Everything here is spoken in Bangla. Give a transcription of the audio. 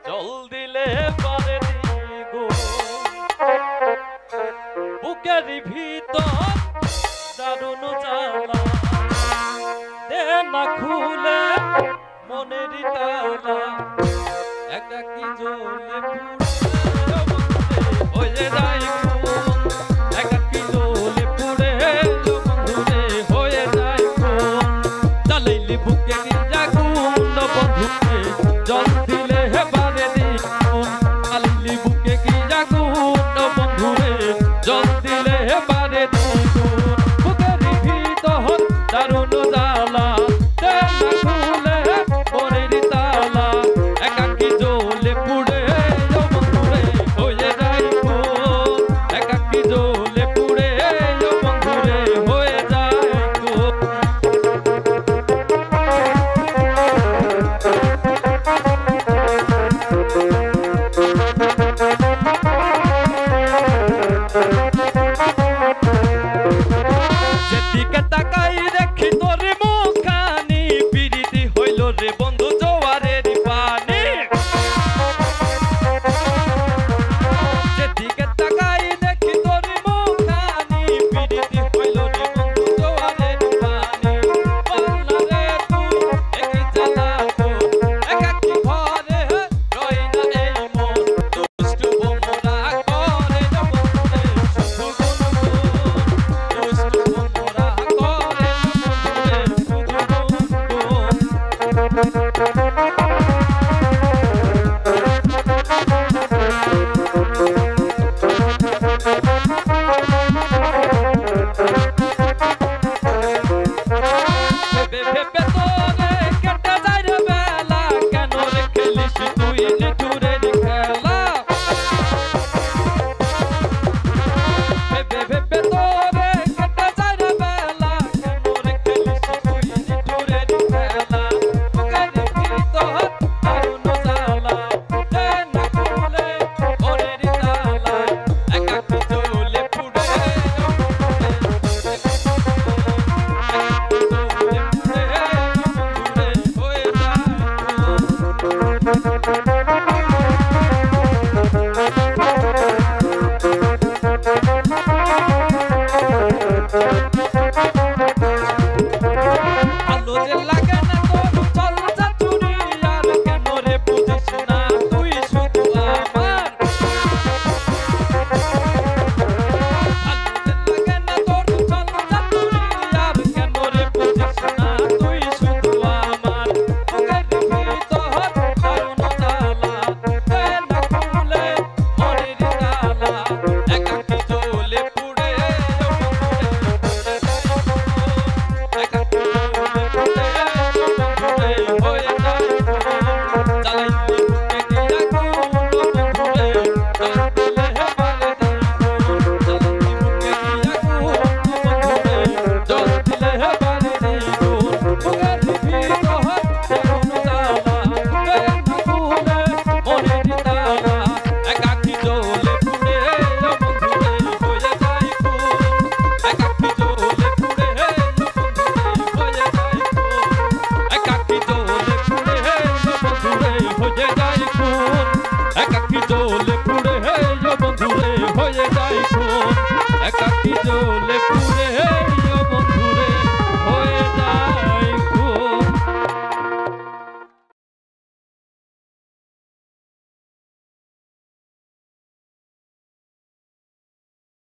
জল দিলে পারে গো বুকের ভিতর দারুণ জ্বালা দে না খুলে মনের তালা একাকি জ্বলে পুড়ে হয়ে যায় খুন একাকি জ্বলে পুড়ে বন্ধুরে হয়ে যায় খুন জ্বালাইলি বুকে আগুন বন্ধুরে জল দিলে বারে দ্বিগুণ জ্বালাইলি বুকে আগুন বন্ধুরে জল দিলে বারে দ্বিগুণ বুকের ভিতর দারুণ জ্বালা দে না খুলে মনের তালা একাকি জ্বলে পুড়ে বন্ধুরে হয়ে যায় খুন একাকি জ্বলে পুড়ে বন্ধুরে হয়ে যায় খুন যেদিকে তাকাই দেখি তোর মুখখানি পিরিতি হইল রে বন্ধু জোয়ারের পানি যেদিকে তাকাই দেখি তোর মুখখানি পিরিতি হইল রে বন্ধু জোয়ারের পানি বলনা রে তুই একই জ্বালা তোর একাকি ঘরে রই না এই মন দুষ্টু বোমরা করে বন্ধুরে শুধু দুষ্টু বোমরা করে বন্ধুরে ভেবে তোরে কেটে যায় রে বেলা কেন রে খেলিস তুই নিঠুরের খেলা ভেবে তোরে কেটে যায় রে বেলা কেন রে খেলিস তুই নিঠুরের খেলা বুকের ভিতর দারুণ জ্বালা দে না খুলে মনের তালা একাকি জ্বলে পুড়ে হয়ে ভালো যে লাগে না তোর চল চাতুরি আর কেন রে বুঝিস না তুই শুধু আমার ভালো যে লাগে না তোর চল চাতুরি আর কেন রে বুঝিস না তুই শুধু আমার বুকের ভিতর দারুণ জ্বালা দে না খুলে মনের তালা একাকি জ্বলে পুড়ে একাকি জ্বলে পুড়ে বন্ধুরে হয়ে যায় জ্বালাইলি বুকে আগুন বন্ধুরে জল দিলে বারে দ্বিগুণ জ্বালাইলি বুকে আগুন বন্ধুরে জল দিলে বারে দ্বিগুণ বুকের ভিতর দারুণ জ্বালা দে না খুলে মনের তালা একাকি জ্বলে পুড়ে বন্ধুরে হয়ে যায় খুন একাকি জ্বলে পুড়ে বন্ধুরে হয়ে যায় খুন একাকি জ্বলে পুড়ে বন্ধুরে হয়ে যায় খুন একাকি জ্বলে পুড়ে বন্ধুরে হয়ে যায় খুন একাকি জ্বলে পুড়ে